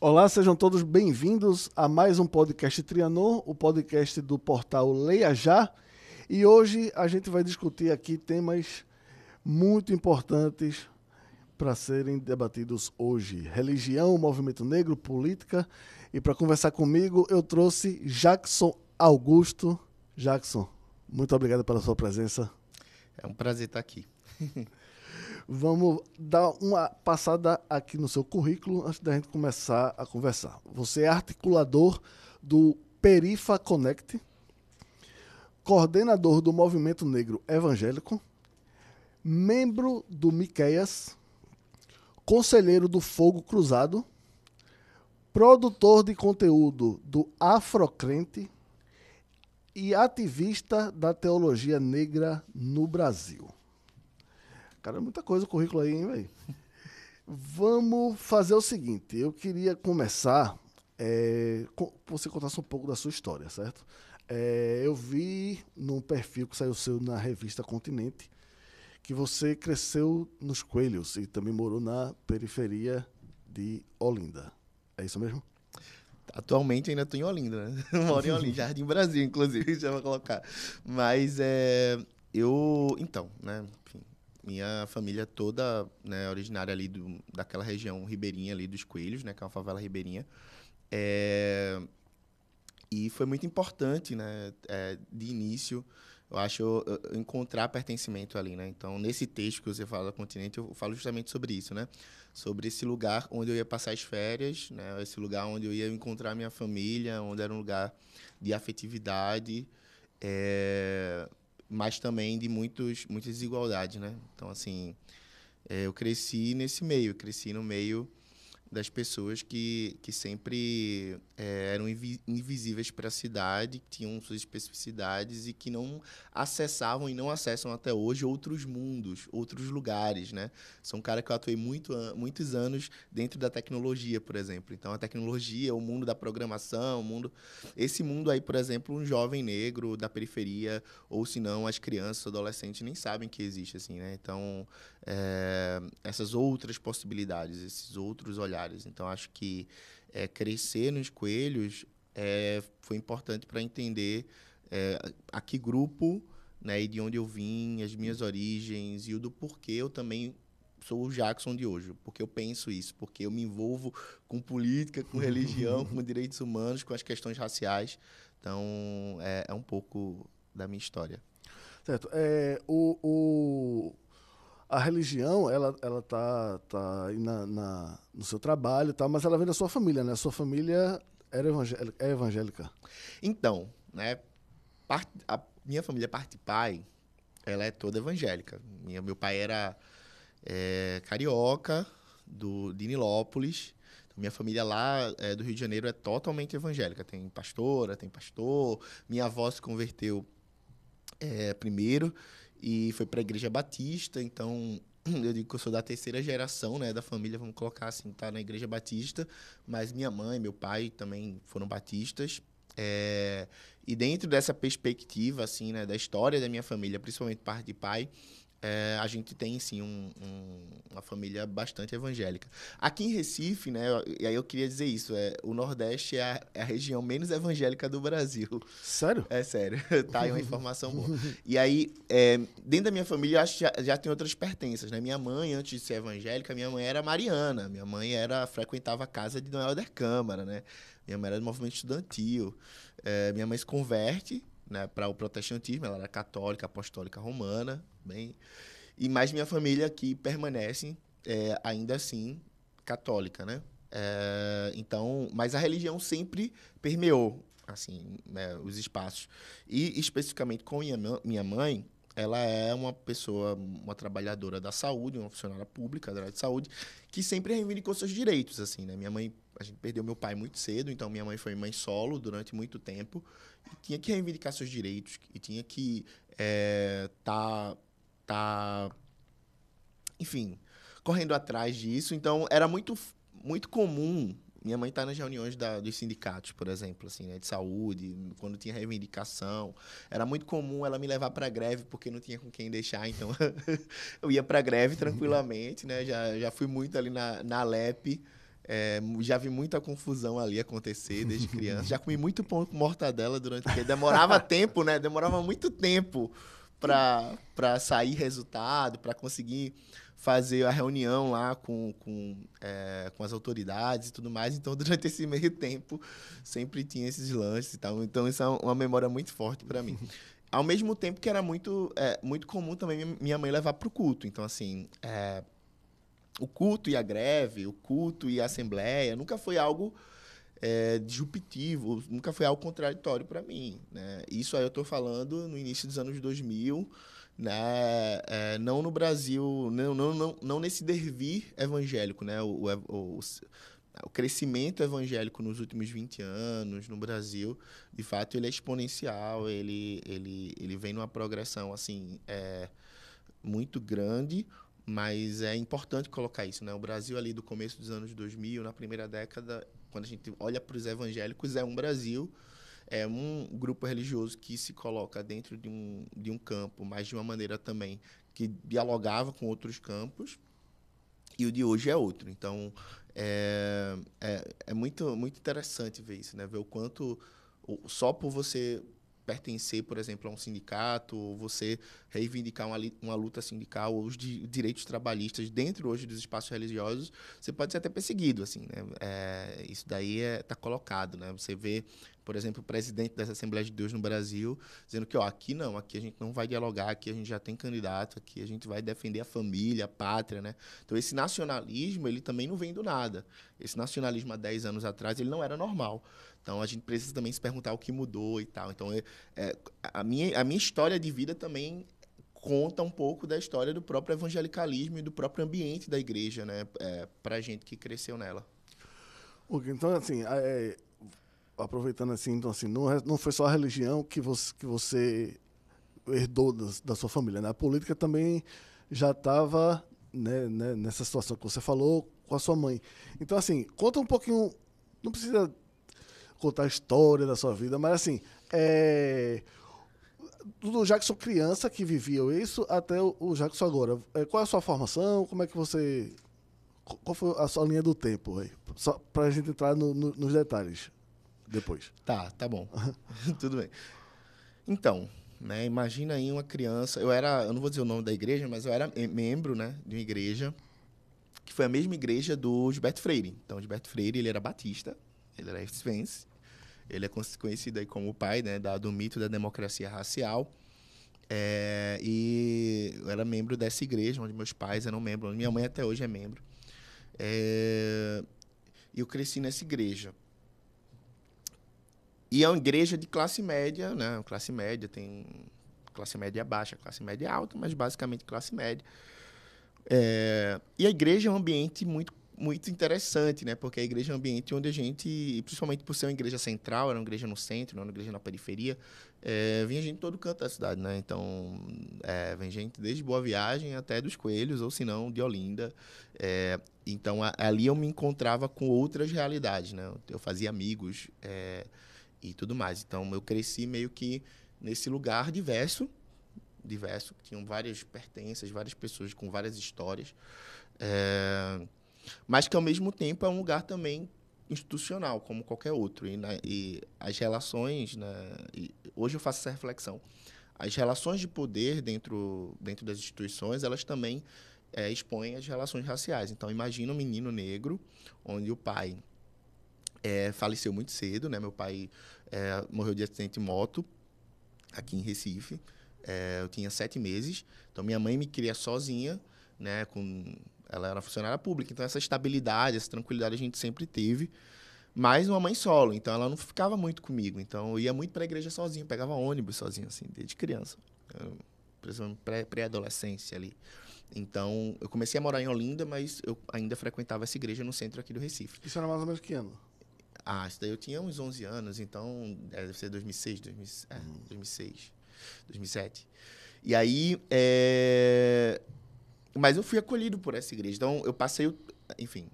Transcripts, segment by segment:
Olá, sejam todos bem-vindos a mais um podcast Trianon, o podcast do portal Leia Já. E hoje a gente vai discutir aqui temas muito importantes para serem debatidos hoje. Religião, movimento negro, política. E para conversar comigo, eu trouxe Jackson Augusto. Jackson, muito obrigado pela sua presença. É um prazer estar aqui. Vamos dar uma passada aqui no seu currículo antes da gente começar a conversar. Você é articulador do Perifa Connect, coordenador do Movimento Negro Evangélico, membro do Miqueias, conselheiro do Fogo Cruzado, produtor de conteúdo do Afrocrente e ativista da teologia negra no Brasil. Cara, é muita coisa o currículo aí, hein, velho? Vamos fazer o seguinte. Eu queria começar com você contasse um pouco da sua história, certo? Eu vi num perfil que saiu seu na revista Continente que você cresceu nos Coelhos e também morou na periferia de Olinda. É isso mesmo? Atualmente ainda estou em Olinda, né? Moro em Olinda, Jardim Brasil, inclusive, já vou colocar. Mas então, né? Enfim, minha família toda, né, originária ali daquela região ribeirinha ali dos Coelhos, né? Que é uma favela ribeirinha. E foi muito importante, né? De início, eu acho, eu encontrar pertencimento ali, né? Então, nesse texto que você fala da Continente, eu falo justamente sobre isso, né? Sobre esse lugar onde eu ia passar as férias, né? Esse lugar onde eu ia encontrar minha família, onde era um lugar de afetividade, mas também de muitas desigualdades, né? Então, assim, eu cresci nesse meio, cresci no meio das pessoas que sempre eram invisíveis para a cidade, que tinham suas especificidades e que não acessavam e não acessam até hoje outros mundos, outros lugares, né? Sou um cara que eu atuei muitos anos dentro da tecnologia, por exemplo. Então, a tecnologia, o mundo da programação, esse mundo aí, por exemplo, um jovem negro da periferia, ou se não, as crianças, adolescentes, nem sabem que existe, assim, né? Então, essas outras possibilidades, esses outros olhares. Então, acho que crescer nos Coelhos foi importante para entender a que grupo, né, e de onde eu vim, as minhas origens e o do porquê eu também sou o Jackson de hoje. Porque eu penso isso, porque eu me envolvo com política, com religião, com direitos humanos, com as questões raciais. Então, é um pouco da minha história. Certo. A religião, ela tá aí no seu trabalho e tal, mas ela vem da sua família, né? A sua família é evangélica. Então, né, a minha família, parte pai, ela é toda evangélica. Meu pai era carioca, de Nilópolis. Minha família lá do Rio de Janeiro é totalmente evangélica. Tem pastora, tem pastor. Minha avó se converteu primeiro e foi para a Igreja Batista. Então, eu digo que eu sou da terceira geração, né, da família, vamos colocar assim, tá na Igreja Batista. Mas minha mãe e meu pai também foram batistas. E dentro dessa perspectiva, assim, né, da história da minha família, principalmente parte de pai, a gente tem, sim, uma família bastante evangélica. Aqui em Recife, né, e aí eu queria dizer isso, o Nordeste é a região menos evangélica do Brasil. Sério? É sério, tá aí uma informação boa. E aí, dentro da minha família, eu acho que já tem outras pertenças, né? Minha mãe, antes de ser evangélica, minha mãe era mariana. Minha mãe frequentava a casa de Dom Helder Câmara, né? Minha mãe era do movimento estudantil. Minha mãe se converte, né, para o protestantismo. Ela era católica, apostólica romana, bem. E mais minha família aqui permanece, ainda assim, católica, né? Então, mas a religião sempre permeou, assim, né, os espaços. E, especificamente com minha mãe, ela é uma pessoa, uma trabalhadora da saúde, uma funcionária pública da área de saúde, que sempre reivindicou seus direitos, assim, né? Minha mãe, a gente perdeu meu pai muito cedo, então minha mãe foi mãe solo durante muito tempo, e tinha que reivindicar seus direitos, e tinha que tá, enfim, correndo atrás disso. Então, era muito comum. Minha mãe está nas reuniões dos sindicatos, por exemplo, assim, né, de saúde, quando tinha reivindicação. Era muito comum ela me levar para greve, porque não tinha com quem deixar. Então, eu ia para greve tranquilamente, né? Já fui muito ali na Alep, Já vi muita confusão ali acontecer desde criança. Já comi muito pão com mortadela porque demorava tempo, né? Demorava muito tempo para sair resultado, para conseguir fazer a reunião lá com as autoridades e tudo mais. Então, durante esse meio tempo, sempre tinha esses lanches e tal. Então, isso é uma memória muito forte para mim. Ao mesmo tempo que era muito comum também minha mãe levar para o culto. Então, assim, o culto e a greve, o culto e a assembleia, nunca foi algo disruptivo, nunca foi algo contraditório para mim, né? Isso aí eu estou falando no início dos anos 2000, né? Não no Brasil, não nesse dervir evangélico, né? O crescimento evangélico nos últimos 20 anos no Brasil, de fato, ele é exponencial, ele vem numa progressão assim, muito grande, mas é importante colocar isso, né? O Brasil ali do começo dos anos 2000, na primeira década, quando a gente olha para os evangélicos, é um Brasil, é um grupo religioso que se coloca dentro de um campo, mas de uma maneira também que dialogava com outros campos, e o de hoje é outro. Então, é muito, muito interessante ver isso, né? Ver o quanto, só por você pertencer, por exemplo, a um sindicato, ou você reivindicar uma luta sindical, ou os direitos trabalhistas dentro hoje dos espaços religiosos, você pode ser até perseguido, assim, né? Isso daí está colocado, né? Você vê, por exemplo, o presidente dessa Assembleia de Deus no Brasil dizendo que, aqui não, aqui a gente não vai dialogar, aqui a gente já tem candidato, aqui a gente vai defender a família, a pátria, né? Então, esse nacionalismo, ele também não vem do nada. Esse nacionalismo há 10 anos atrás, ele não era normal. Então, a gente precisa também se perguntar o que mudou e tal. Então, a minha história de vida também conta um pouco da história do próprio evangelicalismo e do próprio ambiente da igreja, né? Para a gente que cresceu nela. Então, assim, aproveitando assim, então, assim, não foi só a religião que você herdou da sua família, né? A política também já estava, né, nessa situação que você falou com a sua mãe. Então, assim, conta um pouquinho, não precisa contar a história da sua vida, mas assim, do Jackson criança que vivia isso até o Jackson agora. Qual é a sua formação? Como é que você... Qual foi a sua linha do tempo aí? Só pra gente entrar nos detalhes depois. Tá bom. Tudo bem. Então, né, imagina aí uma criança... Eu não vou dizer o nome da igreja, mas eu era membro, né, de uma igreja que foi a mesma igreja do Gilberto Freire. Então, o Gilberto Freire, ele era batista, ele era ex-Vence. Ele é conhecido aí como o pai, né, do mito da democracia racial. E eu era membro dessa igreja, onde meus pais eram membros. Minha mãe até hoje é membro. E eu cresci nessa igreja. E é uma igreja de classe média, né? Classe média, tem classe média baixa, classe média alta, mas basicamente classe média. E a igreja é um ambiente muito, muito interessante, né? Porque a igreja é um ambiente onde a gente, principalmente por ser uma igreja central, era uma igreja no centro, não era uma igreja na periferia, vinha gente de todo canto da cidade, né? Então, vem gente desde Boa Viagem até dos Coelhos, ou se não, de Olinda. Então, ali eu me encontrava com outras realidades, né? Eu fazia amigos e tudo mais. Então, eu cresci meio que nesse lugar diverso, que tinham várias pertenças, várias pessoas com várias histórias, mas que, ao mesmo tempo, é um lugar também institucional, como qualquer outro. E as relações, né, hoje eu faço essa reflexão, as relações de poder dentro das instituições, elas também expõem as relações raciais. Então, imagina um menino negro, onde o pai faleceu muito cedo, né? Meu pai morreu de acidente de moto, aqui em Recife. Eu tinha 7 meses, então minha mãe me cria sozinha, né? Ela era funcionária pública, então essa estabilidade, essa tranquilidade a gente sempre teve, mas uma mãe solo, então ela não ficava muito comigo, então eu ia muito para a igreja sozinho, pegava ônibus sozinho, assim, desde criança, principalmente pré-adolescência ali. Então eu comecei a morar em Olinda, mas eu ainda frequentava essa igreja no centro aqui do Recife. Isso era mais ou menos que ano? Isso daí eu tinha uns 11 anos, então deve ser 2006, 2006. 2007. E aí, mas eu fui acolhido por essa igreja. Então, eu passei, enfim,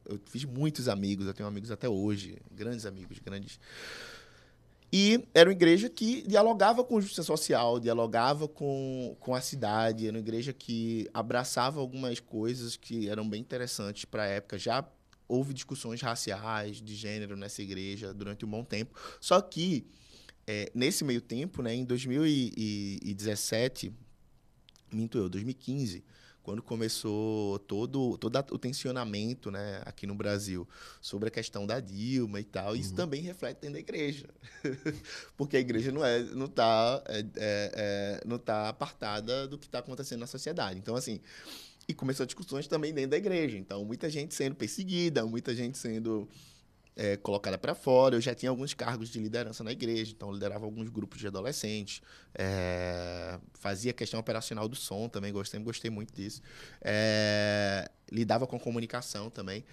eu fiz muitos amigos, eu tenho amigos até hoje, grandes amigos, grandes. E era uma igreja que dialogava com justiça social, dialogava com a cidade, era uma igreja que abraçava algumas coisas que eram bem interessantes para a época, já houve discussões raciais, de gênero nessa igreja durante um bom tempo. Só que, nesse meio tempo, né, em 2017, 2015, quando começou todo o tensionamento, né, aqui no Brasil sobre a questão da Dilma e tal, isso também reflete dentro da igreja. Porque a igreja não tá apartada do que está acontecendo na sociedade. Então, assim, e começou discussões também dentro da igreja. Então, muita gente sendo perseguida, muita gente sendo colocada para fora. Eu já tinha alguns cargos de liderança na igreja, então eu liderava alguns grupos de adolescentes, fazia questão operacional do som também, sempre gostei muito disso. Lidava com comunicação também.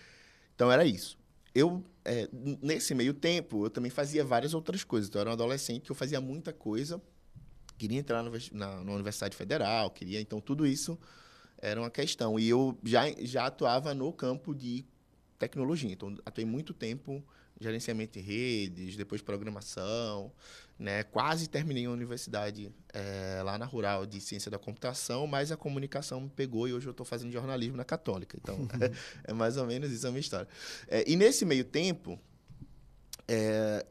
Então era isso. Nesse meio tempo, eu também fazia várias outras coisas. Então, eu era um adolescente que eu fazia muita coisa, queria entrar na Universidade Federal, então tudo isso era uma questão. E eu já atuava no campo de tecnologia. Então, atuei muito tempo em gerenciamento de redes, depois programação, né? Quase terminei a universidade lá na Rural de Ciência da Computação, mas a comunicação me pegou e hoje eu estou fazendo jornalismo na Católica. Então, é mais ou menos isso a minha história. E nesse meio tempo,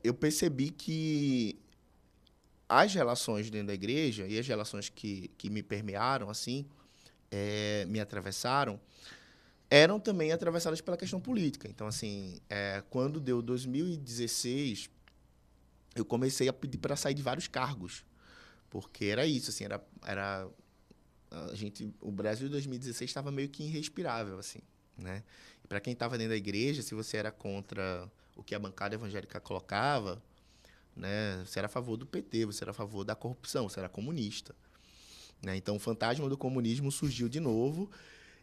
eu percebi que as relações dentro da igreja e as relações que me permearam, assim, me atravessaram, eram também atravessadas pela questão política. Então, assim, quando deu 2016, eu comecei a pedir para sair de vários cargos, porque era isso, assim, o Brasil de 2016 estava meio que irrespirável, assim, né? E para quem estava dentro da igreja, se você era contra o que a bancada evangélica colocava, né, você era a favor do PT, você era a favor da corrupção, você era comunista, né? Então, o fantasma do comunismo surgiu de novo.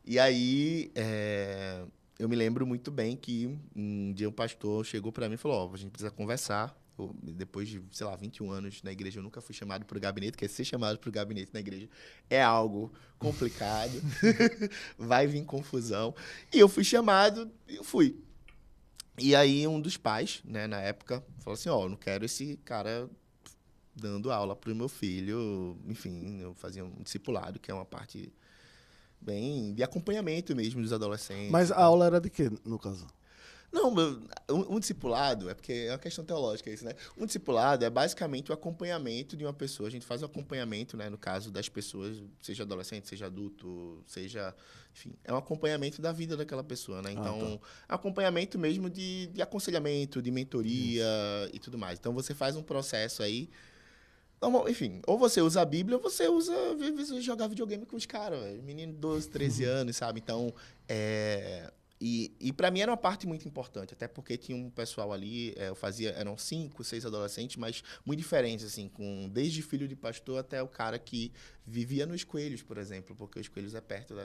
E aí, eu me lembro muito bem que um dia o pastor chegou para mim e falou, a gente precisa conversar. Depois de, sei lá, 21 anos na igreja, eu nunca fui chamado para o gabinete, porque ser chamado para o gabinete na igreja é algo complicado, vai vir confusão. E eu fui chamado e eu fui. E aí, um dos pais, né, na época, falou assim, eu não quero esse cara dando aula para o meu filho. Enfim, eu fazia um discipulado, que é uma parte bem de acompanhamento mesmo dos adolescentes. Mas a aula era de quê, no caso? Não, um discipulado, porque é uma questão teológica isso, né? Um discipulado é basicamente o acompanhamento de uma pessoa. A gente faz o acompanhamento, né, no caso das pessoas, seja adolescente, seja adulto, seja... Enfim, é um acompanhamento da vida daquela pessoa, né? Então, acompanhamento mesmo de aconselhamento, de mentoria e tudo mais. Então, você faz um processo aí. Enfim, ou você usa a Bíblia ou você jogar videogame com os caras, menino de 12, 13 anos, sabe? Então, E para mim era uma parte muito importante, até porque tinha um pessoal ali, eram 5, 6 adolescentes, mas muito diferentes, assim, desde filho de pastor até o cara que vivia nos Coelhos, por exemplo, porque os Coelhos é perto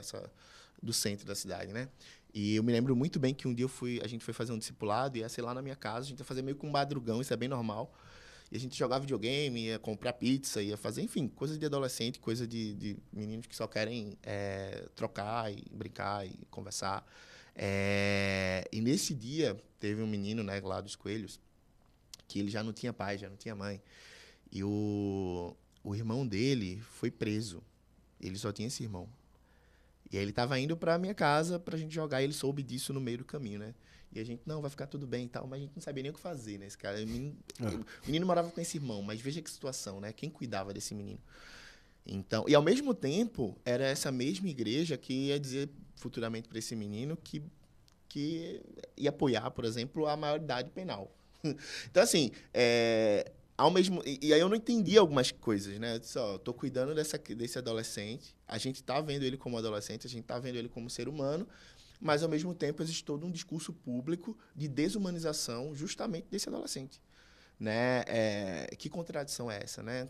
do centro da cidade, né? E eu me lembro muito bem que um dia a gente foi fazer um discipulado, ia ser lá na minha casa, a gente ia fazer meio que um madrugão, isso é bem normal. E a gente jogava videogame, ia comprar pizza, ia fazer, enfim, coisa de adolescente, coisa de meninos que só querem trocar e brincar e conversar. E nesse dia, teve um menino, né, lá dos Coelhos, que ele já não tinha pai, já não tinha mãe. E o irmão dele foi preso. Ele só tinha esse irmão. E aí ele estava indo para a minha casa pra gente jogar, e ele soube disso no meio do caminho, né? E a gente, não, vai ficar tudo bem e tal, mas a gente não sabia nem o que fazer, né? Esse cara, o menino morava com esse irmão, mas veja que situação, né? Quem cuidava desse menino? Então, e ao mesmo tempo, era essa mesma igreja que ia dizer futuramente para esse menino que ia apoiar, por exemplo, a maioridade penal. Então, assim, e aí eu não entendi algumas coisas, né? Eu disse, tô cuidando desse adolescente, a gente tá vendo ele como adolescente, a gente tá vendo ele como ser humano, mas, ao mesmo tempo, existe todo um discurso público de desumanização justamente desse adolescente, né? Que contradição é essa, né?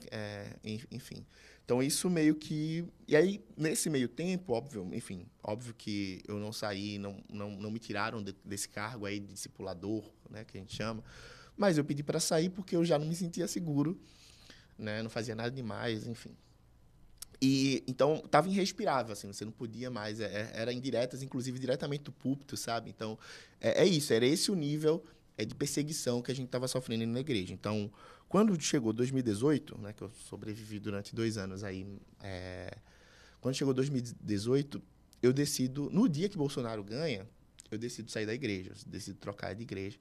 Enfim. Então, isso meio que... E aí, nesse meio tempo, óbvio que eu não saí, não me tiraram desse cargo aí de discipulador, né, que a gente chama, mas eu pedi para sair porque eu já não me sentia seguro, né? Não fazia nada demais, enfim. E então estava irrespirável, assim, você não podia mais, era indiretas, inclusive diretamente do púlpito, sabe? Então isso, era esse o nível de perseguição que a gente estava sofrendo na igreja. Então, quando chegou 2018, né, que eu sobrevivi durante 2 anos aí, quando chegou 2018, eu decido, no dia que Bolsonaro ganha, eu decido sair da igreja, eu decido trocar de igreja.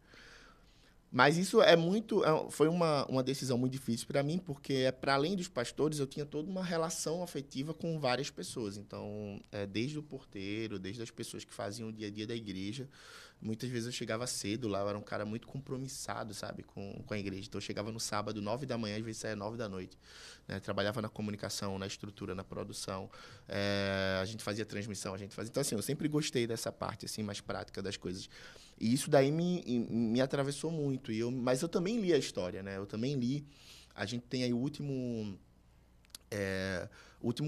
Mas isso foi uma decisão muito difícil para mim, porque para além dos pastores, eu tinha toda uma relação afetiva com várias pessoas. Então, desde o porteiro, desde as pessoas que faziam o dia a dia da igreja, muitas vezes eu chegava cedo lá, eu era um cara muito compromissado, sabe, com a igreja. Então, eu chegava no sábado, 9 da manhã, às vezes saía 9 da noite. Né? Trabalhava na comunicação, na estrutura, na produção. A gente fazia transmissão, a gente fazia... Então, assim, eu sempre gostei dessa parte, assim, mais prática das coisas. E isso daí me atravessou muito. Mas eu também li a história, né? Eu também li. A gente tem aí o último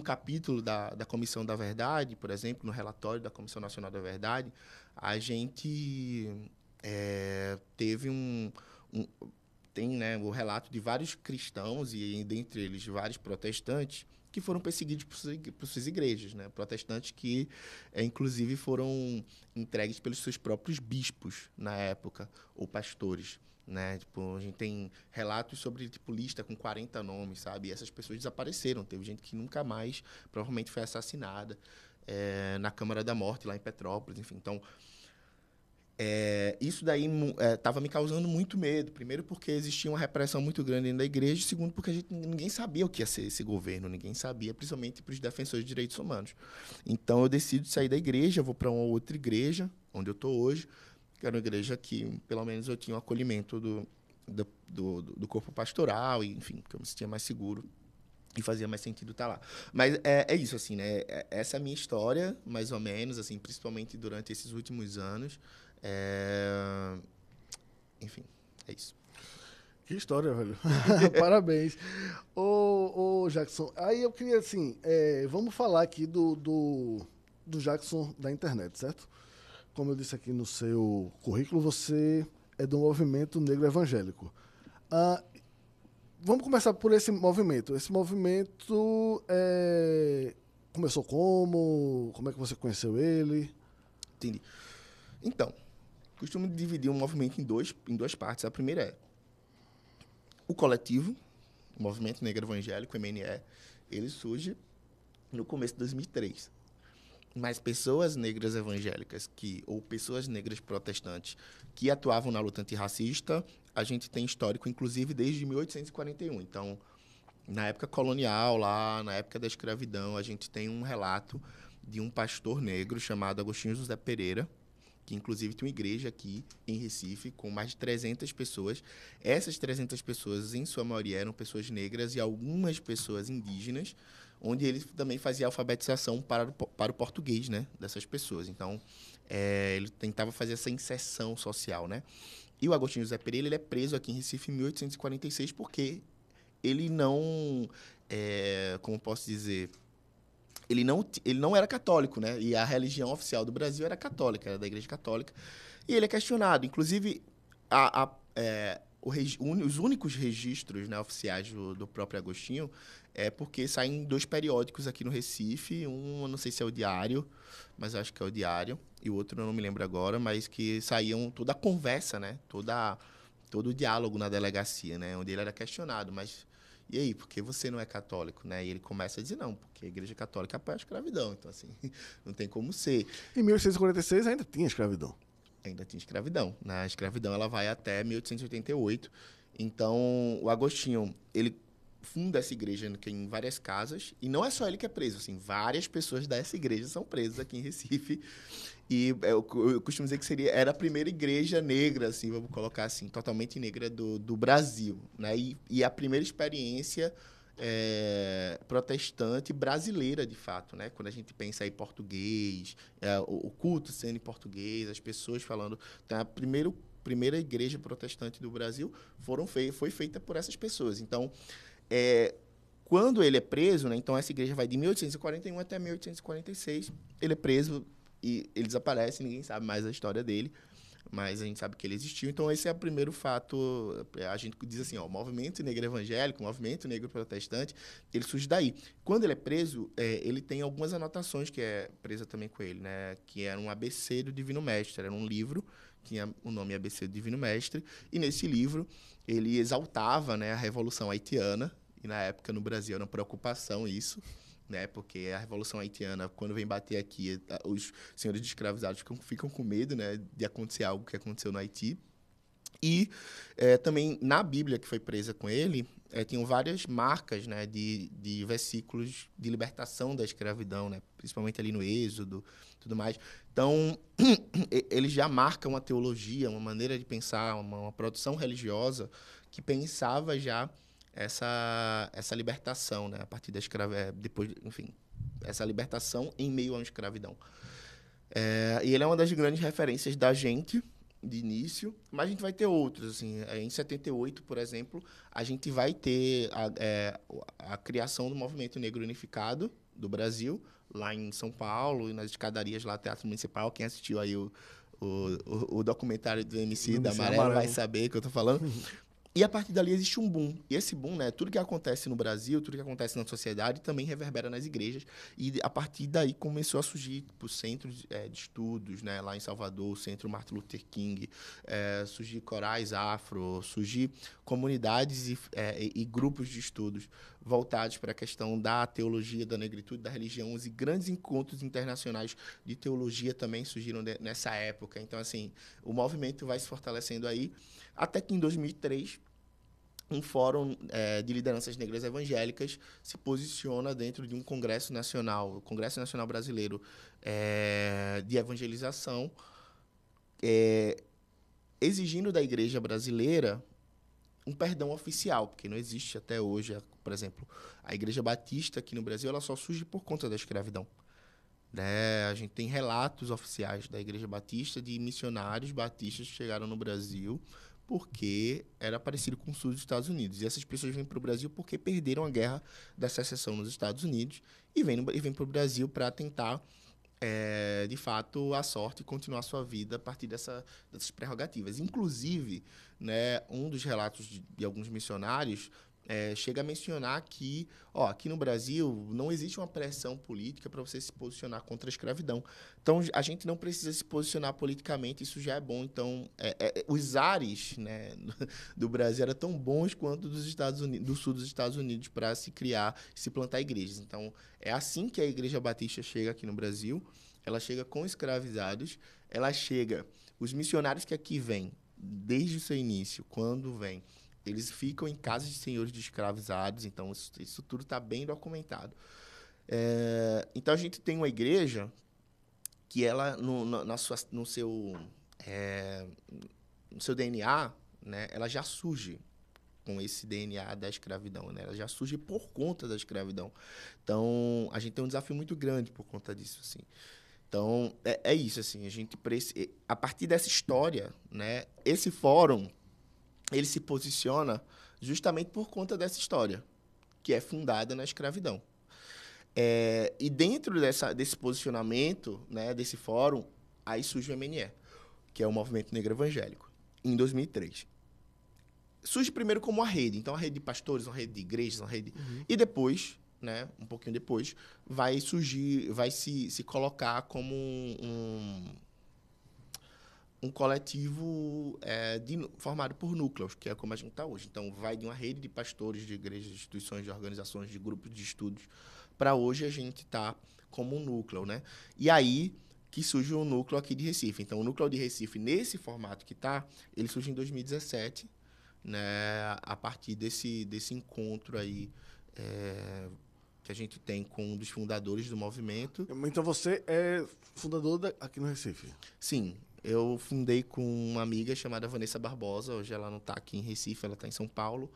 capítulo da Comissão da Verdade, por exemplo, no relatório da Comissão Nacional da Verdade, a gente teve tem, né, o relato de vários cristãos, e dentre eles vários protestantes, que foram perseguidos por suas igrejas, né? Protestantes que, inclusive, foram entregues pelos seus próprios bispos na época, ou pastores, né? Tipo, a gente tem relatos sobre lista com 40 nomes, sabe? E essas pessoas desapareceram. Teve gente que nunca mais, provavelmente, foi assassinada na Câmara da Morte, lá em Petrópolis, enfim. Então, isso daí estava me causando muito medo. Primeiro, porque existia uma repressão muito grande dentro da igreja. Segundo, porque ninguém sabia o que ia ser esse governo. Ninguém sabia, principalmente para os defensores de direitos humanos. Então, eu decido sair da igreja, vou para uma outra igreja, onde eu estou hoje, que era uma igreja que, pelo menos, eu tinha um acolhimento do corpo pastoral, e, enfim, que eu me sentia mais seguro e fazia mais sentido estar lá. Mas é isso, assim, né? Essa é a minha história, mais ou menos, assim, principalmente durante esses últimos anos. Enfim, é isso. Que história, velho. Parabéns. Ô, Jackson, aí eu queria, assim, vamos falar aqui do Jackson da internet, certo? Como eu disse aqui no seu currículo, você é do movimento negro evangélico. Vamos começar por esse movimento. Esse movimento começou como? Como é que você conheceu ele? Entendi. Então, costumo dividir um movimento em duas partes. A primeira é o coletivo, o Movimento Negro Evangélico, MNE. Ele surge no começo de 2003. Mas pessoas negras evangélicas ou pessoas negras protestantes que atuavam na luta antirracista, a gente tem histórico, inclusive, desde 1841. Então, na época colonial, lá na época da escravidão, a gente tem um relato de um pastor negro chamado Agostinho José Pereira, que inclusive tem uma igreja aqui em Recife com mais de 300 pessoas. Essas 300 pessoas, em sua maioria, eram pessoas negras e algumas pessoas indígenas, onde ele também fazia alfabetização para o português, né, dessas pessoas. Então, ele tentava fazer essa inserção social, né? E o Agostinho José Pereira, ele é preso aqui em Recife em 1846 porque ele não, como posso dizer, ele não era católico, né? E a religião oficial do Brasil era católica, era da Igreja Católica. E ele é questionado. Inclusive, os únicos registros, né, oficiais do próprio Agostinho é porque saem 2 periódicos aqui no Recife. Um, eu não sei se é o Diário, mas acho que é o Diário. E o outro eu não me lembro agora, mas que saíam toda a conversa, né? Todo o diálogo na delegacia, né? Onde ele era questionado, mas... E aí, por que você não é católico, né? E ele começa a dizer, não, porque a Igreja Católica apoia a escravidão. Então, assim, não tem como ser. Em 1846 ainda tinha escravidão. Ainda tinha escravidão. A escravidão ela vai até 1888. Então, o Agostinho, ele funda essa igreja em várias casas. E não é só ele que é preso. Assim, várias pessoas dessa igreja são presas aqui em Recife. E eu costumo dizer que era a primeira igreja negra, assim, vamos colocar assim, totalmente negra do Brasil, né? E a primeira experiência protestante brasileira, de fato, né? Quando a gente pensa em português, o culto sendo em português, as pessoas falando... Então, a primeira igreja protestante do Brasil foi feita por essas pessoas. Então, quando ele é preso, né? Então, essa igreja vai de 1841 até 1846, ele é preso... E ele desaparece, ninguém sabe mais a história dele, mas a gente sabe que ele existiu. Então, esse é o primeiro fato. A gente diz assim, o movimento negro evangélico, o movimento negro protestante, ele surge daí. Quando ele é preso, ele tem algumas anotações que é presa também com ele, né? Que era um ABC do Divino Mestre, era um livro, tinha o nome ABC do Divino Mestre, e nesse livro ele exaltava, né, a Revolução Haitiana, e na época no Brasil era uma preocupação isso, né? Porque a Revolução Haitiana, quando vem bater aqui, os senhores de escravizados ficam com medo, né, de acontecer algo que aconteceu no Haiti. E também na Bíblia que foi presa com ele, tinham várias marcas, né, de versículos de libertação da escravidão, né, principalmente ali no Êxodo, tudo mais. Então, ele já marca uma teologia, uma maneira de pensar, uma produção religiosa que pensava já essa libertação, né, a partir da escravidão, depois, enfim, essa libertação em meio à escravidão. E ele é uma das grandes referências da gente de início, mas a gente vai ter outros. Assim, em 78, por exemplo, a gente vai ter a criação do Movimento Negro Unificado do Brasil, lá em São Paulo, e nas escadarias lá do Teatro Municipal. Quem assistiu aí o documentário do MC da Amarelo vai saber o que eu estou falando. E a partir dali existe um boom. E esse boom, né, tudo que acontece no Brasil, tudo que acontece na sociedade, também reverbera nas igrejas. E a partir daí começou a surgir centros de estudos, né, lá em Salvador, o Centro Martin Luther King, surgir corais afro, surgir comunidades e grupos de estudos voltados para a questão da teologia, da negritude, da religião, e grandes encontros internacionais de teologia também surgiram nessa época. Então, assim, o movimento vai se fortalecendo aí, até que em 2003, um fórum de lideranças negras evangélicas se posiciona dentro de um Congresso Nacional, o Congresso Nacional Brasileiro de Evangelização, exigindo da igreja brasileira um perdão oficial, porque não existe até hoje, por exemplo, a Igreja Batista aqui no Brasil, ela só surge por conta da escravidão. Né? A gente tem relatos oficiais da Igreja Batista de missionários batistas que chegaram no Brasil porque era parecido com o sul dos Estados Unidos. E essas pessoas vêm para o Brasil porque perderam a guerra da secessão nos Estados Unidos e vêm para o Brasil para tentar, de fato, a sorte e continuar a sua vida a partir dessas prerrogativas. Inclusive, né, um dos relatos de alguns missionários chega a mencionar que, aqui no Brasil não existe uma pressão política para você se posicionar contra a escravidão. Então, a gente não precisa se posicionar politicamente, isso já é bom. Então, os ares, né, do Brasil eram tão bons quanto dos Estados Unidos, do sul dos Estados Unidos para se criar, se plantar igrejas. Então, é assim que a Igreja Batista chega aqui no Brasil. Ela chega com escravizados, os missionários que aqui vêm, desde o seu início, quando vêm, eles ficam em casas de senhores de escravizados, então isso tudo está bem documentado. Então, a gente tem uma igreja que ela, no seu DNA, né, ela já surge com esse DNA da escravidão, né? Ela já surge por conta da escravidão. Então, a gente tem um desafio muito grande por conta disso, assim. Então, é isso, assim, a partir dessa história, né, esse fórum, ele se posiciona justamente por conta dessa história, que é fundada na escravidão. E dentro desse posicionamento, né, desse fórum, aí surge o MNE, que é o Movimento Negro Evangélico, em 2003. Surge primeiro como uma rede, então uma rede de pastores, uma rede de igrejas, uma rede... E depois, né, um pouquinho depois, vai surgir, vai se colocar como um coletivo formado por núcleos, que é como a gente está hoje. Então, vai de uma rede de pastores, de igrejas, de instituições, de organizações, de grupos de estudos, para hoje a gente está como um núcleo, né? E aí que surge o núcleo aqui de Recife. Então, o núcleo de Recife, nesse formato que está, ele surge em 2017, né? A partir desse encontro aí que a gente tem com um dos fundadores do movimento. Então, você é fundador aqui no Recife? Sim. Eu fundei com uma amiga chamada Vanessa Barbosa. Hoje ela não está aqui em Recife, ela está em São Paulo.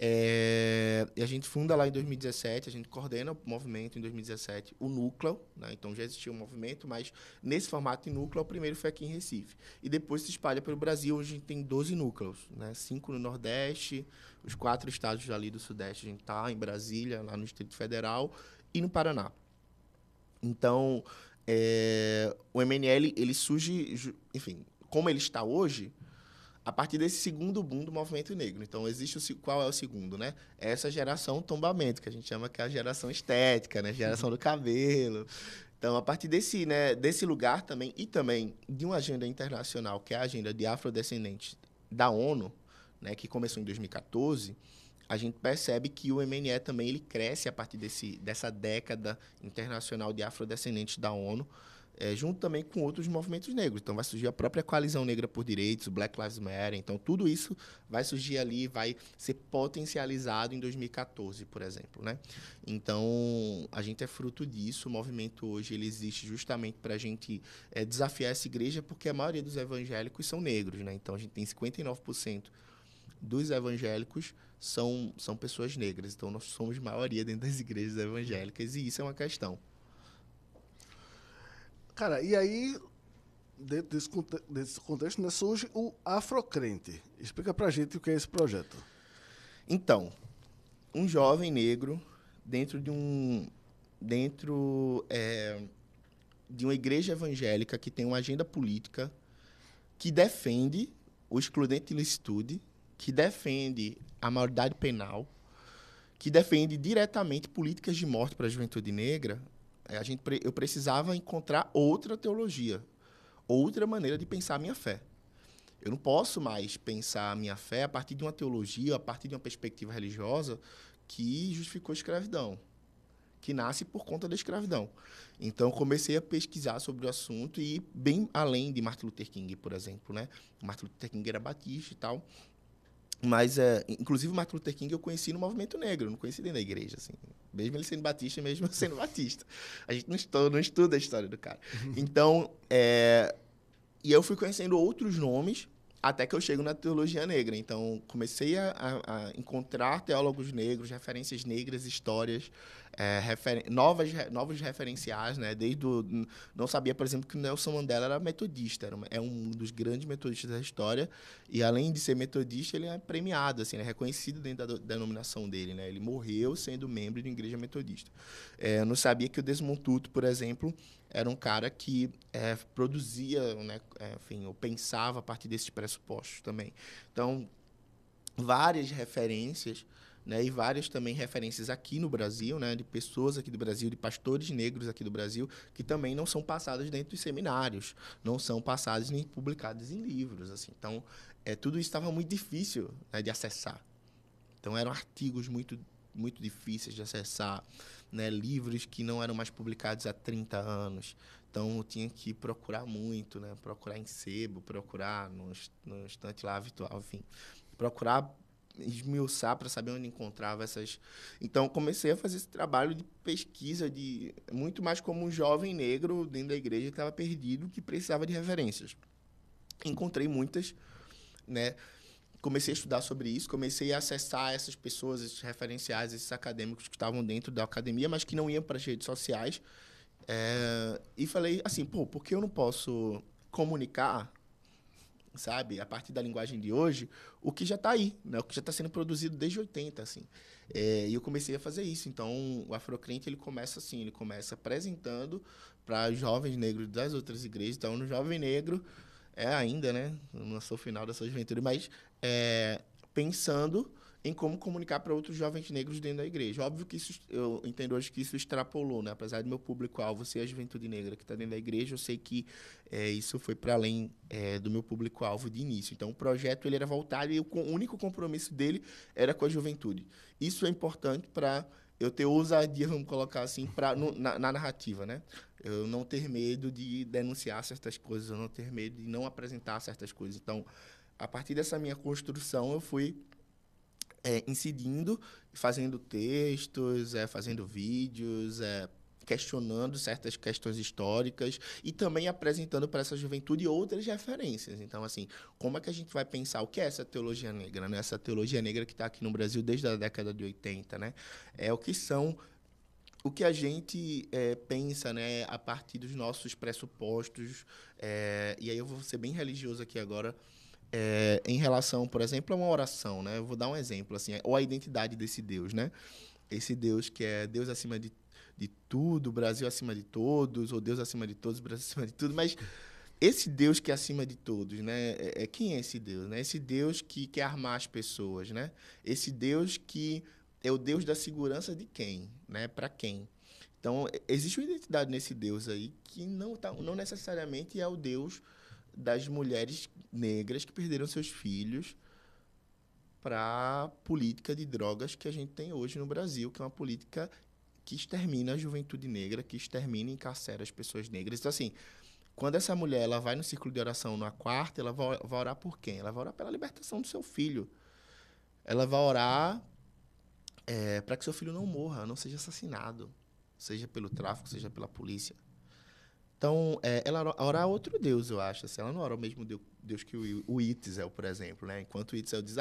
E a gente funda lá em 2017, a gente coordena o movimento em 2017, o núcleo, né? Então já existia um movimento, mas nesse formato de núcleo, o primeiro foi aqui em Recife. E depois se espalha pelo Brasil, hoje a gente tem 12 núcleos, né? 5 no Nordeste, os 4 estados ali do Sudeste, a gente está em Brasília, lá no Distrito Federal, e no Paraná. Então, o MNL, ele surge, enfim, como ele está hoje, a partir desse segundo boom do movimento negro. Então, qual é o segundo, né? É essa geração tombamento, que a gente chama que é a geração estética, né? Geração do cabelo. Então, a partir desse lugar também, e também de uma agenda internacional, que é a agenda de afrodescendentes da ONU, né? Que começou em 2014, a gente percebe que o MNE também ele cresce a partir dessa década internacional de afrodescendentes da ONU, junto também com outros movimentos negros. Então, vai surgir a própria Coalizão Negra por Direitos, o Black Lives Matter. Então, tudo isso vai surgir ali, vai ser potencializado em 2014, por exemplo, né? Então, a gente é fruto disso. O movimento hoje ele existe justamente para a gente desafiar essa igreja, porque a maioria dos evangélicos são negros, né? Então, a gente tem 59% dos evangélicos são pessoas negras. Então, nós somos maioria dentro das igrejas evangélicas e isso é uma questão. Cara, e aí, dentro desse contexto, né, surge o Afrocrente. Explica pra gente o que é esse projeto. Então, um jovem negro dentro de uma igreja evangélica que tem uma agenda política que defende o excludente de licitude, que defende a maioridade penal, que defende diretamente políticas de morte para a juventude negra, eu precisava encontrar outra teologia, outra maneira de pensar a minha fé. Eu não posso mais pensar a minha fé a partir de uma teologia, a partir de uma perspectiva religiosa que justificou a escravidão, que nasce por conta da escravidão. Então, comecei a pesquisar sobre o assunto e bem além de Martin Luther King, por exemplo, né? Martin Luther King era batista e tal, mas, inclusive, o Martin Luther King eu conheci no movimento negro, não conheci dentro da igreja, assim. Mesmo ele sendo batista, mesmo eu sendo batista. A gente não estuda a história do cara. Então, e eu fui conhecendo outros nomes até que eu chego na teologia negra. Então, comecei a encontrar teólogos negros, referências negras, histórias, novos referenciais, né? Não sabia, por exemplo, que o Nelson Mandela era metodista, é um dos grandes metodistas da história, e além de ser metodista, ele é premiado, assim, é reconhecido dentro da denominação dele, né? Ele morreu sendo membro de uma igreja metodista. Eu não sabia que o Desmond Tutu, por exemplo, era um cara que produzia, né, enfim, eu pensava a partir desses pressupostos também. Então, várias referências, né, e várias também referências aqui no Brasil, né, de pessoas aqui do Brasil, de pastores negros aqui do Brasil, que também não são passadas dentro dos seminários, não são passadas nem publicadas em livros. Assim. Então, tudo isso estava muito difícil, né, de acessar. Então, eram artigos muito, muito difíceis de acessar, né, livros que não eram mais publicados há 30 anos. Então, eu tinha que procurar muito, né, procurar em sebo, procurar no estante lá virtual, enfim, procurar esmiuçar para saber onde encontrava essas... Então, comecei a fazer esse trabalho de pesquisa, muito mais como um jovem negro dentro da igreja que estava perdido, que precisava de referências. Encontrei muitas, né? Comecei a estudar sobre isso, comecei a acessar essas pessoas, esses referenciais, esses acadêmicos que estavam dentro da academia, mas que não iam para as redes sociais. E falei assim, por que eu não posso comunicar, sabe, a partir da linguagem de hoje, o que já está aí, né? O que já está sendo produzido desde 80, assim. E eu comecei a fazer isso. Então, o Afrocrente, ele começa assim, ele começa apresentando para jovens negros das outras igrejas. Então, no jovem negro, ainda, né? Não sou o final da sua juventude, mas pensando em como comunicar para outros jovens negros dentro da igreja. Óbvio que isso, eu entendo hoje que isso extrapolou, né? Apesar do meu público-alvo ser a juventude negra que está dentro da igreja, eu sei que isso foi para além do meu público-alvo de início. Então, o projeto ele era voltado e o único compromisso dele era com a juventude. Isso é importante para eu ter ousadia, vamos colocar assim, na narrativa, né? Eu não ter medo de denunciar certas coisas, eu não ter medo de não apresentar certas coisas. Então, a partir dessa minha construção, eu fui incidindo, fazendo textos, fazendo vídeos, questionando certas questões históricas e também apresentando para essa juventude outras referências. Então, assim, como é que a gente vai pensar o que é essa teologia negra, né? Essa teologia negra que está aqui no Brasil desde a década de 80, né? O que a gente pensa, né, a partir dos nossos pressupostos, e aí eu vou ser bem religioso aqui agora, em relação, por exemplo, a uma oração, né? Eu vou dar um exemplo, assim, ou a identidade desse Deus, né? Esse Deus que é Deus acima de tudo, Brasil acima de todos, ou Deus acima de todos, Brasil acima de tudo, mas esse Deus que é acima de todos, né? Quem é esse Deus, né? Esse Deus que quer armar as pessoas, né? Esse Deus que é o Deus da segurança de quem, né? Para quem? Então, existe uma identidade nesse Deus aí que não necessariamente é o Deus das mulheres negras que perderam seus filhos para a política de drogas que a gente tem hoje no Brasil, que é uma política que extermina a juventude negra, que extermina e encarcera as pessoas negras. Então, assim, quando essa mulher ela vai no círculo de oração na quarta, ela vai orar por quem? Ela vai orar pela libertação do seu filho. Ela vai orar para que seu filho não morra, não seja assassinado, seja pelo tráfico, seja pela polícia. Então, ela ora a outro Deus, eu acho. Assim, ela não ora o mesmo Deus que o Itzel, por exemplo. Né? Enquanto o Itzel diz,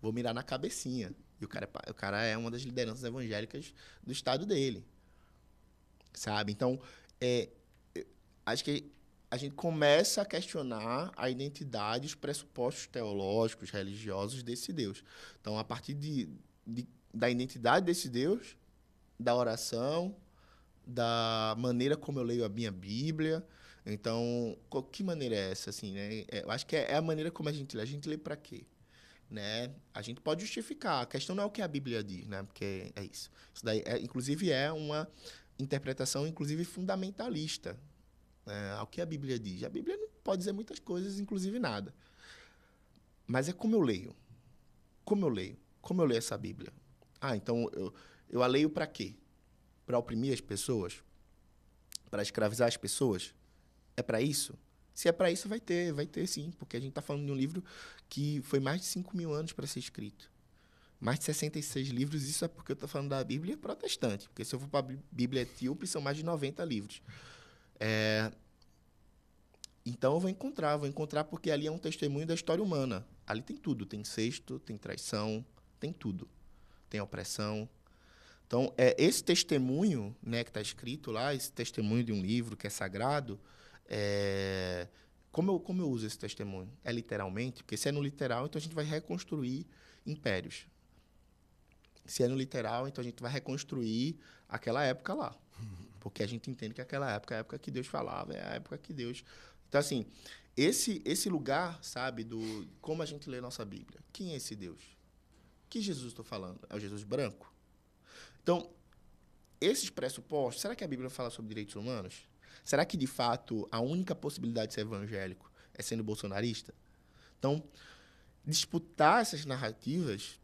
vou mirar na cabecinha. E o cara é uma das lideranças evangélicas do estado dele. Sabe? Então, acho que a gente começa a questionar a identidade, os pressupostos teológicos, religiosos desse Deus. Então, a partir da identidade desse Deus, da oração, da maneira como eu leio a minha Bíblia. Então, que maneira é essa? Assim, né? Eu acho que é a maneira como a gente lê. A gente lê para quê? Né? A gente pode justificar. A questão não é o que a Bíblia diz, né? Porque é isso. Isso daí, inclusive, é uma interpretação, inclusive, fundamentalista. Ao que a Bíblia diz. A Bíblia não pode dizer muitas coisas, inclusive nada. Mas é como eu leio. Como eu leio? Como eu leio essa Bíblia? Então eu a leio para quê? Para oprimir as pessoas? Para escravizar as pessoas? É para isso? Se é para isso, vai ter sim. Porque a gente está falando de um livro que foi mais de 5.000 anos para ser escrito. Mais de 66 livros, isso é porque eu estou falando da Bíblia protestante. Porque se eu for para a Bíblia etíope, são mais de 90 livros. Então eu vou encontrar porque ali é um testemunho da história humana. Ali tem tudo, tem incesto, tem traição, tem tudo. Tem opressão. Então, esse testemunho, né, que está escrito lá, esse testemunho de um livro que é sagrado, como eu uso esse testemunho? É literalmente? Porque se é no literal, então a gente vai reconstruir impérios. Se é no literal, então a gente vai reconstruir aquela época lá. Porque a gente entende que aquela época é a época que Deus falava, é a época que Deus... Então, assim, esse lugar, sabe, do como a gente lê a nossa Bíblia. Quem é esse Deus? Que Jesus estou falando? É o Jesus branco? Então, esses pressupostos, será que a Bíblia fala sobre direitos humanos? Será que, de fato, a única possibilidade de ser evangélico é sendo bolsonarista? Então, disputar essas narrativas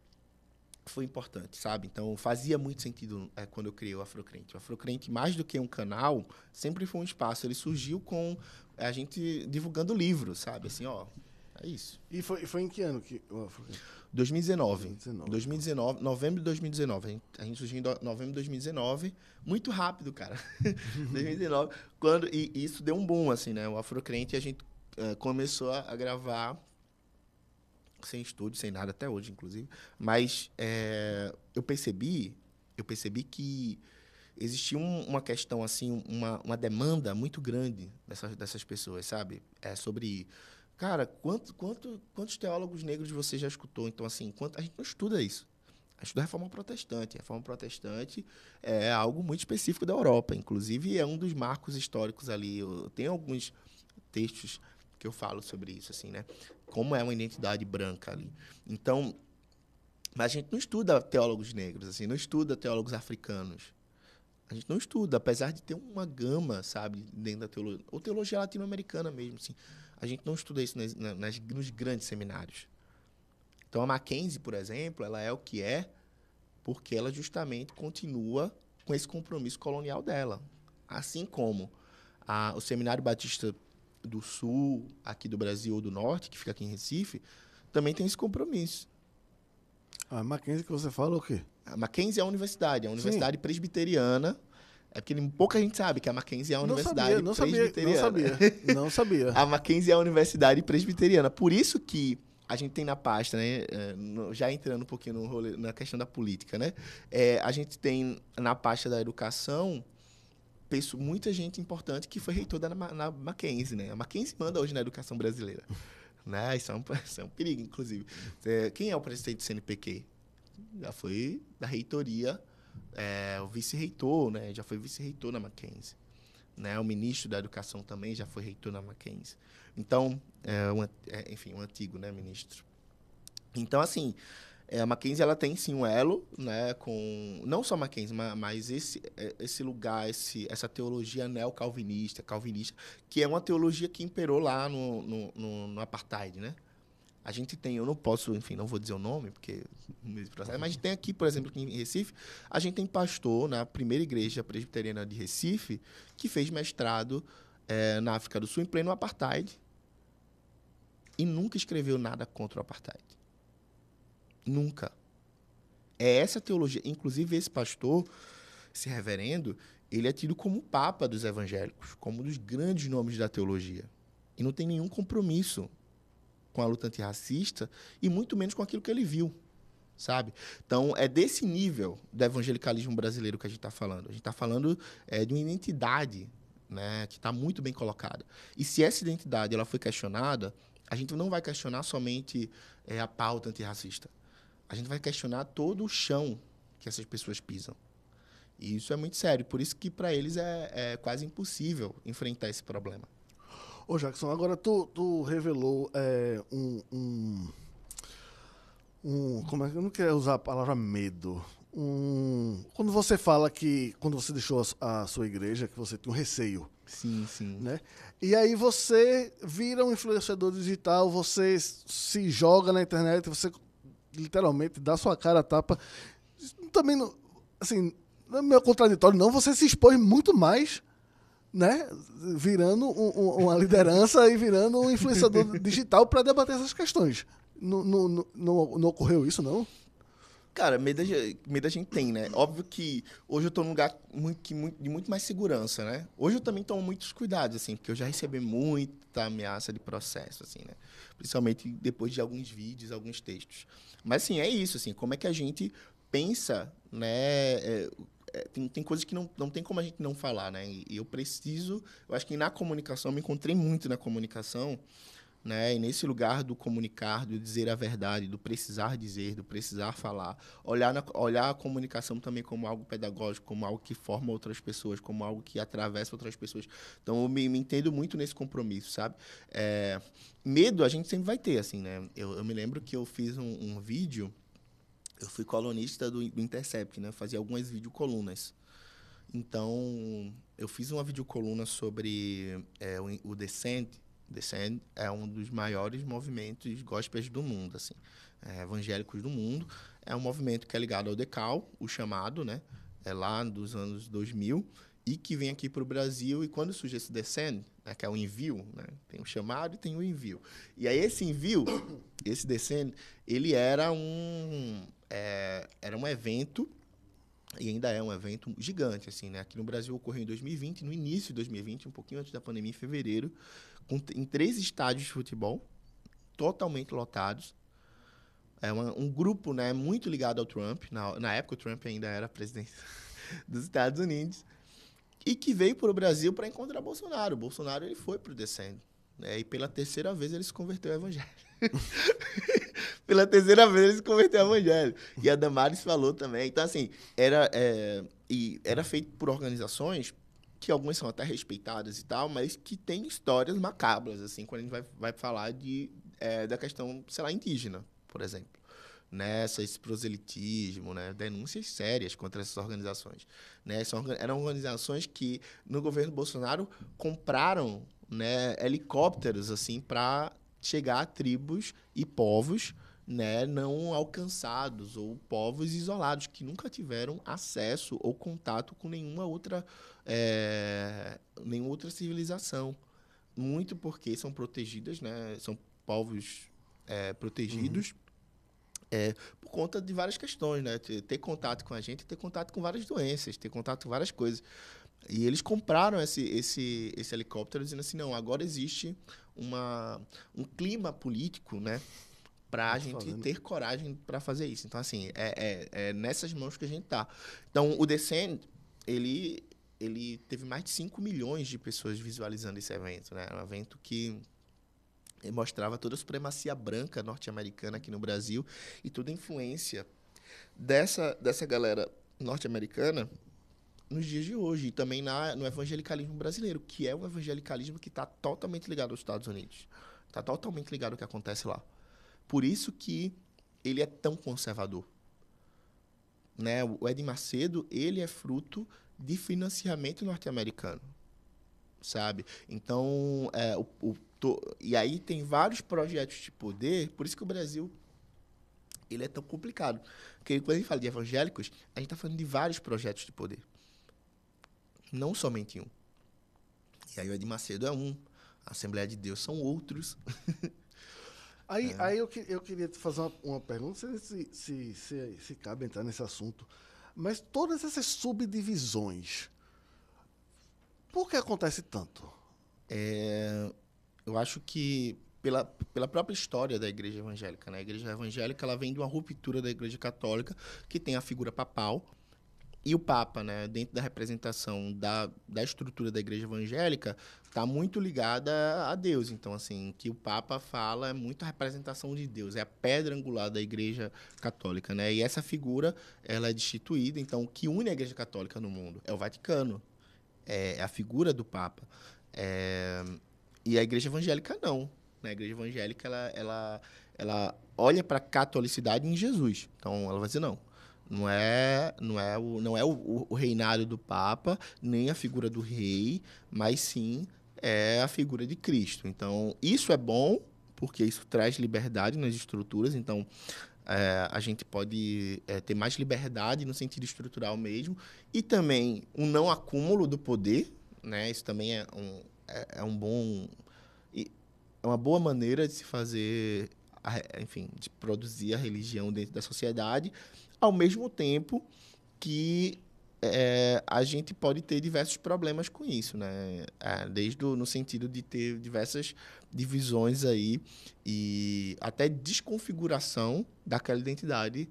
foi importante, sabe? Então, fazia muito sentido quando eu criei o Afrocrente. O Afrocrente, mais do que um canal, sempre foi um espaço. Ele surgiu com a gente divulgando livros, sabe? Assim, é isso. E foi em que ano que o Afrocrente? 2019. 2019, novembro de 2019. A gente surgiu em novembro de 2019. Muito rápido, cara. 2019. E isso deu um boom, assim, né? O Afrocrente, a gente começou a gravar sem estúdio, sem nada, até hoje, inclusive. Mas eu percebi que existia uma questão, assim, uma demanda muito grande dessas pessoas, sabe? Sobre... Cara, quantos teólogos negros você já escutou? Então, assim, a gente não estuda isso. A gente estuda a Reforma Protestante. A Reforma Protestante é algo muito específico da Europa. Inclusive, é um dos marcos históricos ali. Eu tenho alguns textos que eu falo sobre isso, assim, né? Como é uma identidade branca ali. Então, mas a gente não estuda teólogos negros, assim, não estuda teólogos africanos. A gente não estuda, apesar de ter uma gama, sabe, dentro da teologia, ou teologia latino-americana mesmo, assim. A gente não estuda isso nos grandes seminários. Então, a Mackenzie, por exemplo, ela é o que é porque ela justamente continua com esse compromisso colonial dela. Assim como o Seminário Batista do Sul, aqui do Brasil ou do Norte, que fica aqui em Recife, também tem esse compromisso. A Mackenzie que você fala o quê? A Mackenzie é a universidade presbiteriana. É porque pouca gente sabe que a Mackenzie é a universidade presbiteriana. Não sabia. A Mackenzie é a universidade presbiteriana. Por isso que a gente tem na pasta, né, já entrando um pouquinho no rolê, na questão da política, né, a gente tem na pasta da educação muita gente importante que foi reitor na Mackenzie, né? A Mackenzie manda hoje na educação brasileira. Né? Isso é um perigo, inclusive. Quem é o presidente do CNPq? Já foi da reitoria, o vice-reitor, né? Já foi vice-reitor na Mackenzie. Né? O ministro da Educação também já foi reitor na Mackenzie. Então, enfim, um antigo, né, ministro. Então, assim, a Mackenzie ela tem sim um elo, né, com não só a Mackenzie, mas esse lugar, essa teologia neocalvinista, calvinista, que é uma teologia que imperou lá no apartheid, né? A gente tem, eu não posso, enfim, não vou dizer o nome, porque mas a gente tem aqui, por exemplo, aqui em Recife, a gente tem pastor na primeira igreja presbiteriana de Recife que fez mestrado na África do Sul em pleno apartheid e nunca escreveu nada contra o apartheid. Nunca. É essa teologia. Inclusive, esse pastor, esse reverendo, ele é tido como o papa dos evangélicos, como um dos grandes nomes da teologia. E não tem nenhum compromisso com a luta antirracista e muito menos com aquilo que ele viu, sabe? Então, é desse nível do evangelicalismo brasileiro que a gente está falando. A gente está falando de uma identidade, né, que está muito bem colocada. E se essa identidade ela foi questionada, a gente não vai questionar somente a pauta antirracista. A gente vai questionar todo o chão que essas pessoas pisam. E isso é muito sério. Por isso que, para eles, é quase impossível enfrentar esse problema. Ô, Jackson, agora tu revelou como é que eu não quero usar a palavra medo? Quando você fala que quando você deixou a sua igreja, que você tinha um receio. Sim, sim. Né? E aí você vira um influenciador digital, você se joga na internet, você literalmente dá sua cara a tapa. Também, não, assim, não é meio contraditório, não. Você se expôs muito mais, né? Virando uma liderança e virando um influenciador digital para debater essas questões. Não ocorreu isso, não? Cara, medo a gente tem, né? Óbvio que hoje eu tô num lugar de muito mais segurança, né? Hoje eu também tomo muitos cuidados, assim, porque eu já recebi muita ameaça de processo, assim, né? Principalmente depois de alguns vídeos, alguns textos. Mas, assim, é isso, assim, como é que a gente pensa, né? Tem coisas que não tem como a gente não falar, né? E eu acho que na comunicação, eu me encontrei muito na comunicação, né? E nesse lugar do comunicar, do dizer a verdade, do precisar dizer, do precisar falar, olhar a comunicação também como algo pedagógico, como algo que forma outras pessoas, como algo que atravessa outras pessoas. Então, eu me entendo muito nesse compromisso, sabe? Medo a gente sempre vai ter, assim, né? Eu me lembro que eu fiz um vídeo, eu fui colunista do Intercept, né? Eu fazia algumas videocolunas. Então, eu fiz uma videocoluna sobre o Descent. Descend é um dos maiores movimentos gospels do mundo, assim, evangélicos do mundo. É um movimento que é ligado ao Decal, o chamado, né? É lá dos anos 2000, e que vem aqui para o Brasil. E quando surge esse Descend, né, que é o envio, né? Tem o chamado e tem o envio. E aí esse envio, esse Descend, ele era um evento, e ainda é um evento gigante, assim, né? Aqui no Brasil ocorreu em 2020, no início de 2020, um pouquinho antes da pandemia, em fevereiro, em 3 estádios de futebol, totalmente lotados. Um grupo, né, muito ligado ao Trump. Na época, o Trump ainda era presidente dos Estados Unidos. E que veio para o Brasil para encontrar Bolsonaro. O Bolsonaro ele foi para o Descendo. Né, e pela terceira vez ele se converteu ao evangelho. Pela terceira vez ele se converteu ao evangelho. E a Damares falou também. Então, assim, era feito por organizações que algumas são até respeitadas e tal, mas que tem histórias macabras, assim, quando a gente vai falar da questão, sei lá, indígena, por exemplo. Esse proselitismo, né? Denúncias sérias contra essas organizações. Né? Eram organizações que, no governo Bolsonaro, compraram, né, helicópteros assim, para chegar a tribos e povos, né, não alcançados ou povos isolados que nunca tiveram acesso ou contato com nenhuma outra civilização. Muito porque são protegidas, né, são povos protegidos. Por conta de várias questões, né? Ter contato com a gente, ter contato com várias doenças, ter contato com várias coisas. E eles compraram esse helicóptero dizendo assim, não, agora existe um clima político, né? Para a gente ter coragem para fazer isso. Então, assim, é nessas mãos que a gente tá. Então, o Descend, ele teve mais de 5 milhões de pessoas visualizando esse evento, né? Um evento que mostrava toda a supremacia branca norte-americana aqui no Brasil e toda a influência dessa galera norte-americana nos dias de hoje e também no evangelicalismo brasileiro, que é um evangelicalismo que está totalmente ligado aos Estados Unidos. Está totalmente ligado ao que acontece lá. Por isso que ele é tão conservador. Né? O Edir Macedo, ele é fruto de financiamento norte-americano. sabe? Então, e aí tem vários projetos de poder, por isso que o Brasil ele é tão complicado. Porque quando a gente fala de evangélicos, a gente está falando de vários projetos de poder, não somente um. E aí o Edir Macedo é um, a Assembleia de Deus são outros. Aí eu queria te fazer uma pergunta, não sei se cabe entrar nesse assunto, mas todas essas subdivisões, por que acontece tanto? Eu acho que pela própria história da igreja evangélica, né? A igreja evangélica ela vem de uma ruptura da igreja católica, que tem a figura papal, e o Papa, né, dentro da representação da estrutura da igreja evangélica, está muito ligada a Deus. Então, assim, o que o Papa fala é muito a representação de Deus, é a pedra angular da igreja católica, né? E essa figura, ela é destituída. Então, o que une a igreja católica no mundo é o Vaticano, é a figura do Papa. E a igreja evangélica não. Né? A igreja evangélica, ela olha para a catolicidade em Jesus. Então, ela vai dizer, não é o reinado do Papa, nem a figura do rei, mas sim é a figura de Cristo. Então, isso é bom, porque isso traz liberdade nas estruturas. Então, a gente pode ter mais liberdade no sentido estrutural mesmo. E também um não acúmulo do poder, né? Isso também é uma boa maneira de se fazer, enfim, de produzir a religião dentro da sociedade, ao mesmo tempo que a gente pode ter diversos problemas com isso, né? No sentido de ter diversas divisões aí e até desconfiguração daquela identidade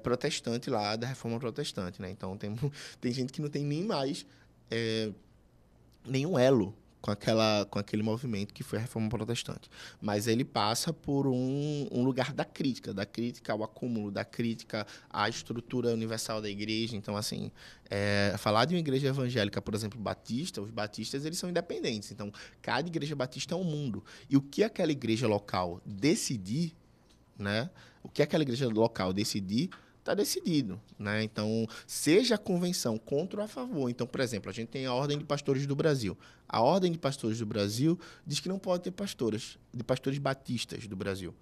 protestante lá, da Reforma Protestante, né? Então, tem gente que não tem nem mais nenhum elo com aquele movimento que foi a Reforma Protestante. Mas ele passa por um lugar da crítica ao acúmulo, da crítica à estrutura universal da igreja. Então, assim, falar de uma igreja evangélica, por exemplo, batista, os batistas eles são independentes. Então, cada igreja batista é um mundo. E o que aquela igreja local decidir, né? O que aquela igreja local decidir, está decidido, né? Então, seja a convenção contra ou a favor. Então, por exemplo, a gente tem a Ordem de Pastores do Brasil. A Ordem de Pastores do Brasil diz que não pode ter pastores batistas do Brasil.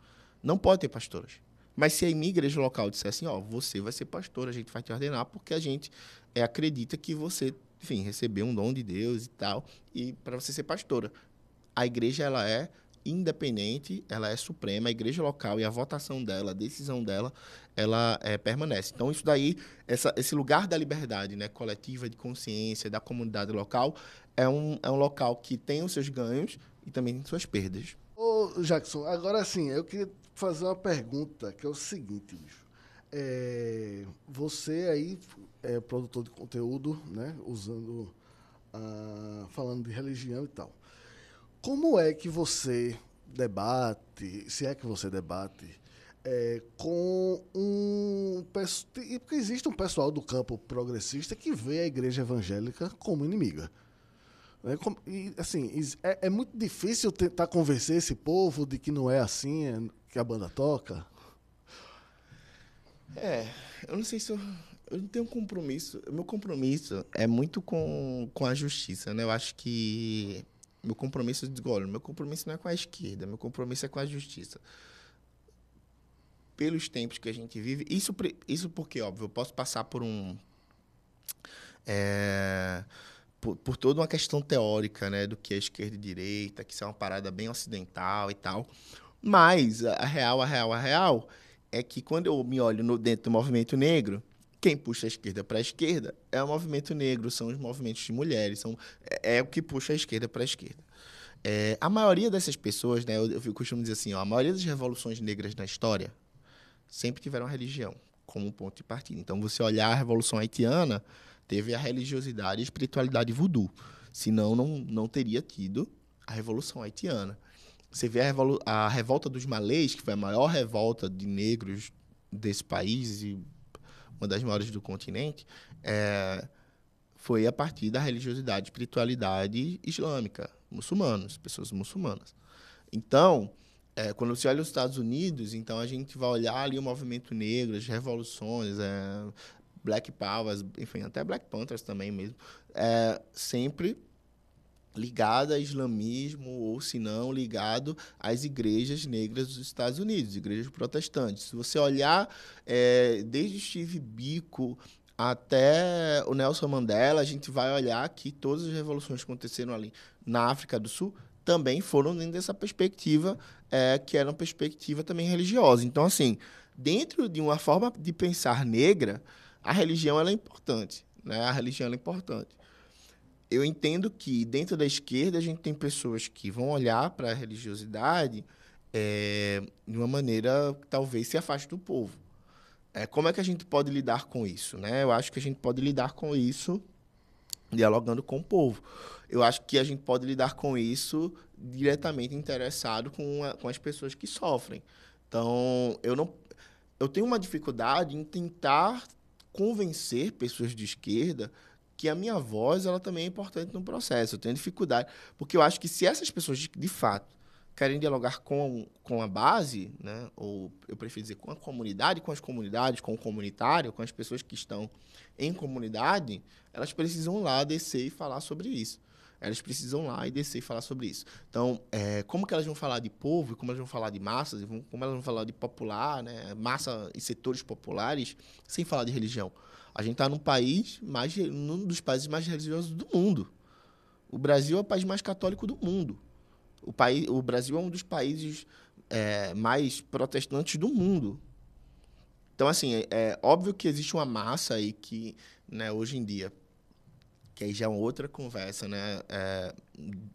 Não pode ter pastoras. Mas se a minha igreja local disser assim, você vai ser pastor, a gente vai te ordenar porque a gente acredita que você, enfim, recebeu um dom de Deus e tal, e para você ser pastora. A igreja, ela é independente, ela é suprema, a igreja local e a votação dela, a decisão dela, ela permanece. Então, isso daí, esse lugar da liberdade, né, coletiva, de consciência, da comunidade local, é um local que tem os seus ganhos e também tem suas perdas. Ô, Jackson, agora sim, eu queria fazer uma pergunta, que é o seguinte, bicho. Você aí é produtor de conteúdo, né, falando de religião e tal. Como é que você debate, se é que você debate, com porque existe um pessoal do campo progressista que vê a igreja evangélica como inimiga. Né? E, assim, é muito difícil tentar convencer esse povo de que não é assim que a banda toca. Eu não sei se eu não tenho compromisso. O meu compromisso é muito com a justiça, né? Eu acho que meu compromisso não é com a esquerda, meu compromisso é com a justiça. Pelos tempos que a gente vive, isso porque, óbvio, eu posso passar por por toda uma questão teórica, né, do que é esquerda e direita, que isso é uma parada bem ocidental e tal. Mas a real é que quando eu me olho dentro do movimento negro, quem puxa a esquerda para a esquerda é o movimento negro, são os movimentos de mulheres, é o que puxa a esquerda para a esquerda. A maioria dessas pessoas, né, eu costumo dizer assim, a maioria das revoluções negras na história sempre tiveram a religião como um ponto de partida. Então, você olhar a Revolução Haitiana, teve a religiosidade e a espiritualidade voodoo. Senão, não teria tido a Revolução Haitiana. Você vê a Revolta dos Malês, que foi a maior revolta de negros desse país e uma das maiores do continente, foi a partir da religiosidade e espiritualidade islâmica, pessoas muçulmanas. Então, quando você olha os Estados Unidos, então a gente vai olhar ali o movimento negro, as revoluções, Black Power, enfim, até Black Panthers também mesmo, sempre ligado ao islamismo ou, se não, ligado às igrejas negras dos Estados Unidos, igrejas protestantes. Se você olhar desde Steve Biko até o Nelson Mandela, a gente vai olhar que todas as revoluções que aconteceram ali na África do Sul também foram dentro dessa perspectiva, que era uma perspectiva também religiosa. Então, assim, dentro de uma forma de pensar negra, a religião ela é importante, né? A religião ela é importante. Eu entendo que dentro da esquerda a gente tem pessoas que vão olhar para a religiosidade de uma maneira que talvez se afaste do povo. Como é que a gente pode lidar com isso, né? Eu acho que a gente pode lidar com isso dialogando com o povo. Eu acho que a gente pode lidar com isso diretamente interessado com as pessoas que sofrem. Então, eu tenho uma dificuldade em tentar convencer pessoas de esquerda que a minha voz ela também é importante no processo. Eu tenho dificuldade, porque eu acho que se essas pessoas, de fato, querem dialogar com a base, né, ou eu prefiro dizer com a comunidade, com as comunidades, com o comunitário, com as pessoas que estão em comunidade, elas precisam lá descer e falar sobre isso. Elas precisam lá e descer e falar sobre isso. Então, como que elas vão falar de povo, como elas vão falar de massas, como elas vão falar de popular, né, massa e setores populares, sem falar de religião? A gente está num dos países mais religiosos do mundo. O Brasil é o país mais católico do mundo. O Brasil é um dos países mais protestantes do mundo. Então, assim, é óbvio que existe uma massa aí que, né, hoje em dia, que aí já é uma outra conversa, né,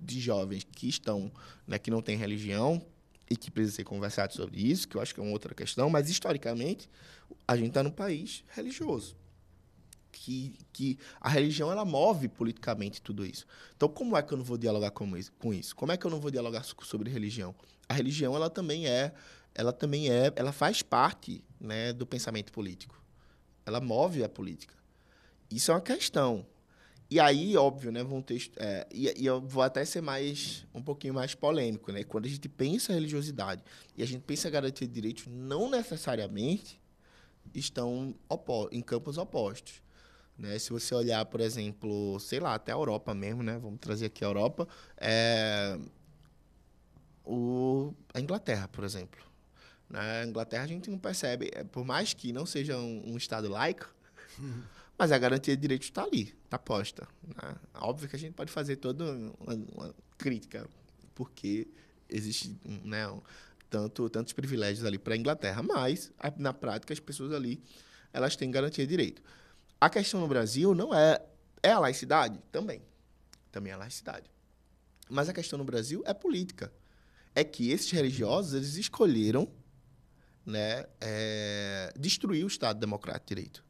de jovens que estão, né, que não têm religião e que precisa ser conversado sobre isso, que eu acho que é uma outra questão, mas, historicamente, a gente está num país religioso. Que a religião ela move politicamente tudo isso. Então, como é que eu não vou dialogar com isso? Como é que eu não vou dialogar sobre religião? A religião ela faz parte, né, do pensamento político. Ela move a política. Isso é uma questão. E aí, óbvio, né, e eu vou até ser um pouquinho mais polêmico, né? Quando a gente pensa em religiosidade e a gente pensa em garantia de direitos, não necessariamente estão em campos opostos. Né? Se você olhar, por exemplo, sei lá, até a Europa mesmo, né? Vamos trazer aqui a Europa, a Inglaterra, por exemplo. Na Inglaterra a gente não percebe, por mais que não seja um Estado laico, mas a garantia de direitos está ali, está posta. Né? Óbvio que a gente pode fazer toda uma crítica, porque existe, né, tantos privilégios ali para a Inglaterra, mas na prática as pessoas ali elas têm garantia de direito. A questão no Brasil não é a laicidade? Também é a laicidade. Mas a questão no Brasil é política. É que esses religiosos eles escolheram, né, destruir o Estado Democrático de Direito.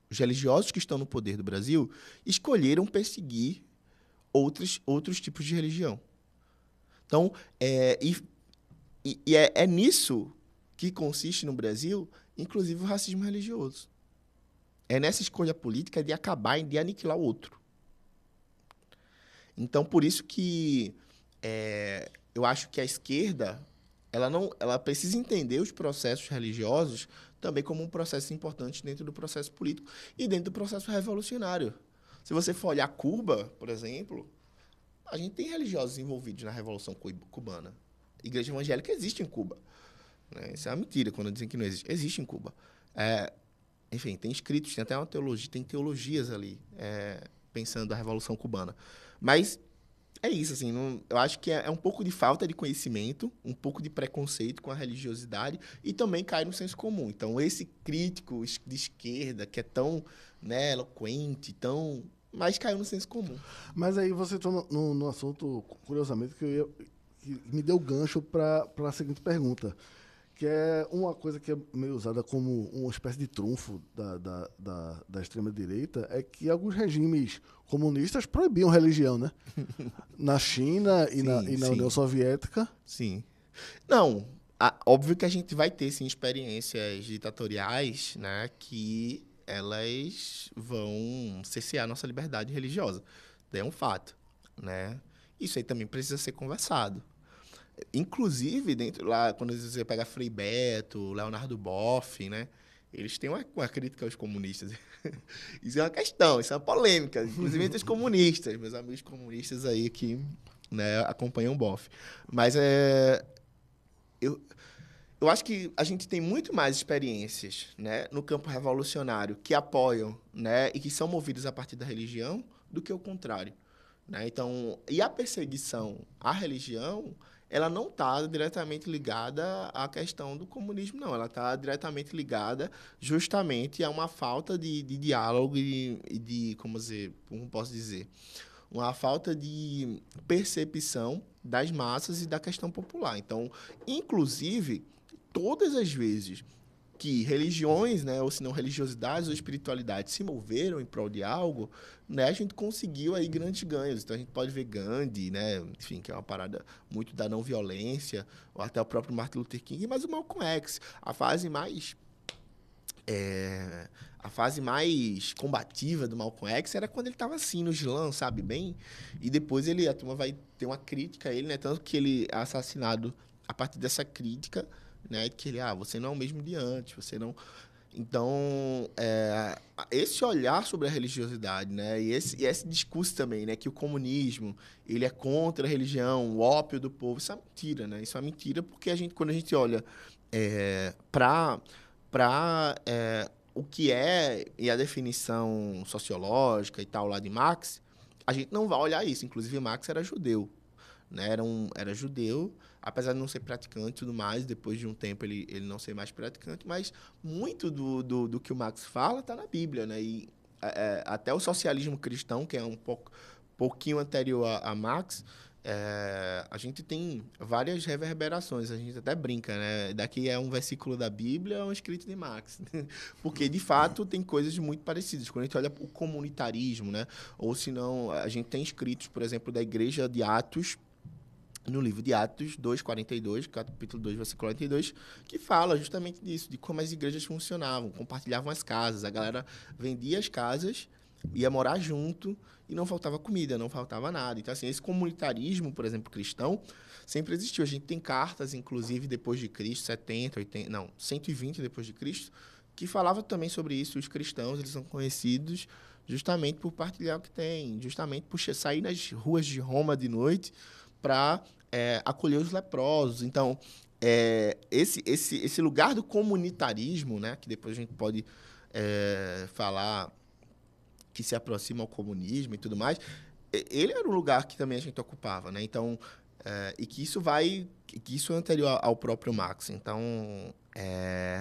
Os religiosos que estão no poder do Brasil escolheram perseguir outros tipos de religião. Então, é nisso que consiste no Brasil, inclusive o racismo religioso. É nessa escolha política de acabar, de aniquilar o outro. Então, por isso que eu acho que a esquerda ela precisa entender os processos religiosos também como um processo importante dentro do processo político e dentro do processo revolucionário. Se você for olhar Cuba, por exemplo, a gente tem religiosos envolvidos na Revolução Cubana. Igreja evangélica existe em Cuba. Né? Isso é uma mentira quando dizem que não existe. Existe em Cuba. Enfim, tem escritos, tem até uma teologia, tem teologias ali pensando a Revolução Cubana. Mas é isso, assim, eu acho que é um pouco de falta de conhecimento, um pouco de preconceito com a religiosidade e também cai no senso comum. Então, esse crítico de esquerda, que é tão, né, eloquente, mas caiu no senso comum. Mas aí você entrou no assunto, curiosamente, que me deu gancho para a seguinte pergunta, que é uma coisa que é meio usada como uma espécie de trunfo da extrema-direita, é que alguns regimes comunistas proibiam religião, né? Na China e na União Soviética. Sim. Não, óbvio que a gente vai ter, sim, experiências ditatoriais, né, que elas vão cercear nossa liberdade religiosa. É um fato, né? Isso aí também precisa ser conversado. Inclusive, quando você pega Frei Beto, Leonardo Boff, né? eles têm uma crítica aos comunistas. Isso é uma questão, isso é uma polêmica, inclusive entre os comunistas, meus amigos comunistas aí que, né, acompanham o BOF. Mas eu, eu acho que a gente tem muito mais experiências, né, no campo revolucionário que apoiam, né, e que são movidos a partir da religião do que o contrário, né? Então, e a perseguição à religião, ela não está diretamente ligada à questão do comunismo, não. Ela está diretamente ligada justamente a uma falta de diálogo e de, como posso dizer, uma falta de percepção das massas e da questão popular. Então, inclusive, todas as vezes que religiões, né, ou se não religiosidades ou espiritualidade se moveram em prol de algo, né, a gente conseguiu aí grandes ganhos. Então a gente pode ver Gandhi, né, enfim, que é uma parada muito da não violência, ou até o próprio Martin Luther King, mas o Malcolm X, a fase mais combativa do Malcolm X era quando ele estava assim no slam, sabe, bem, e depois a turma vai ter uma crítica a ele, né, tanto que ele é assassinado a partir dessa crítica, né, que ele, você não é o mesmo de antes, você não... Então, esse olhar sobre a religiosidade, né, e esse discurso também, né, que o comunismo, ele é contra a religião, o ópio do povo, isso é mentira, né, isso é mentira porque quando a gente olha para o que é e a definição sociológica e tal lá de Marx, a gente não vai olhar isso. Inclusive, Marx era judeu, né? Era judeu, apesar de não ser praticante e tudo mais, depois de um tempo ele não ser mais praticante, mas muito do que o Marx fala está na Bíblia, né? E até o socialismo cristão, que é pouquinho anterior a Marx, a gente tem várias reverberações, a gente até brinca, né? Daqui é um versículo da Bíblia, um escrito de Marx. Porque, de fato, tem coisas muito parecidas. Quando a gente olha o comunitarismo, né? Ou se não, a gente tem escritos, por exemplo, da Igreja de Atos, no livro de Atos 2:42, capítulo 2, versículo 42, que fala justamente disso, de como as igrejas funcionavam, compartilhavam as casas, a galera vendia as casas, ia morar junto e não faltava comida, não faltava nada. Então, assim, esse comunitarismo, por exemplo, cristão, sempre existiu. A gente tem cartas, inclusive, depois de Cristo, 70, 80, não, 120 depois de Cristo, que falavam também sobre isso. Os cristãos, eles são conhecidos justamente por partilhar o que tem, justamente por sair nas ruas de Roma de noite para acolher os leprosos. Então, esse lugar do comunitarismo, né, que depois a gente pode falar que se aproxima ao comunismo e tudo mais, ele era um lugar que também a gente ocupava, né? Então, e que isso é anterior ao próprio Marx. Então,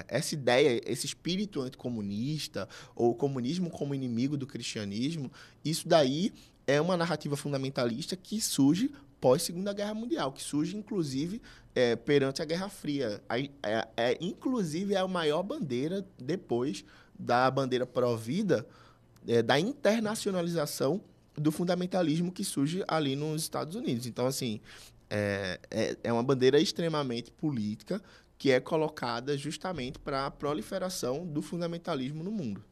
essa ideia, esse espírito anticomunista, ou o comunismo como inimigo do cristianismo, isso daí é uma narrativa fundamentalista que surge pós-Segunda Guerra Mundial, que surge, inclusive, perante a Guerra Fria. Inclusive, é a maior bandeira, depois da bandeira pró-vida, da internacionalização do fundamentalismo que surge ali nos Estados Unidos. Então, assim, é uma bandeira extremamente política que é colocada justamente para a proliferação do fundamentalismo no mundo.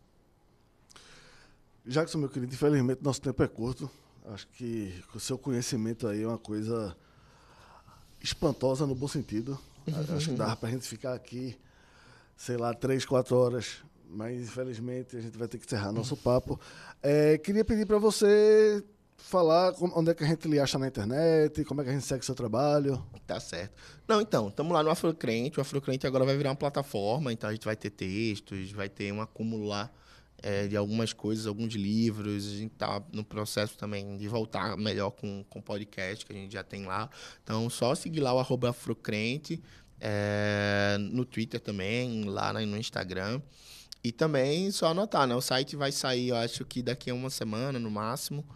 Jackson, meu querido, infelizmente nosso tempo é curto. Acho que o seu conhecimento aí é uma coisa espantosa no bom sentido. Acho que dava para a gente ficar aqui, sei lá, 3, 4 horas, mas infelizmente a gente vai ter que encerrar nosso papo. Queria pedir para você falar onde é que a gente lhe acha na internet, como é que a gente segue o seu trabalho. Tá certo. Não, então, estamos lá no Afrocrente. O Afrocrente agora vai virar uma plataforma, então a gente vai ter textos, vai ter um acúmulo lá de algumas coisas, alguns livros. A gente está no processo também de voltar melhor com podcast, que a gente já tem lá. Então, só seguir lá o @Afrocrente, no Twitter também, lá no Instagram. E também só anotar, né? O site vai sair, eu acho que daqui a uma semana, no máximo.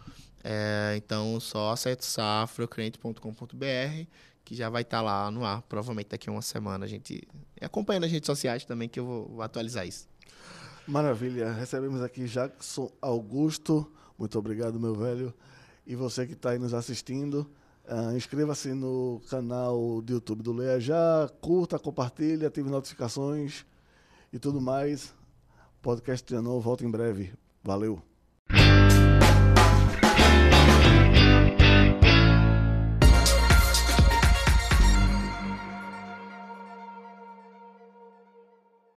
Então, só acessar afrocrente.com.br, que já vai estar lá no ar, provavelmente daqui a uma semana. A gente acompanha nas redes sociais também, que eu vou atualizar isso. Maravilha. Recebemos aqui Jackson Augusto. Muito obrigado, meu velho. E você que está aí nos assistindo, inscreva-se no canal do YouTube do Leia Já, curta, compartilhe, ative notificações e tudo mais. Podcast Trianon volta em breve. Valeu.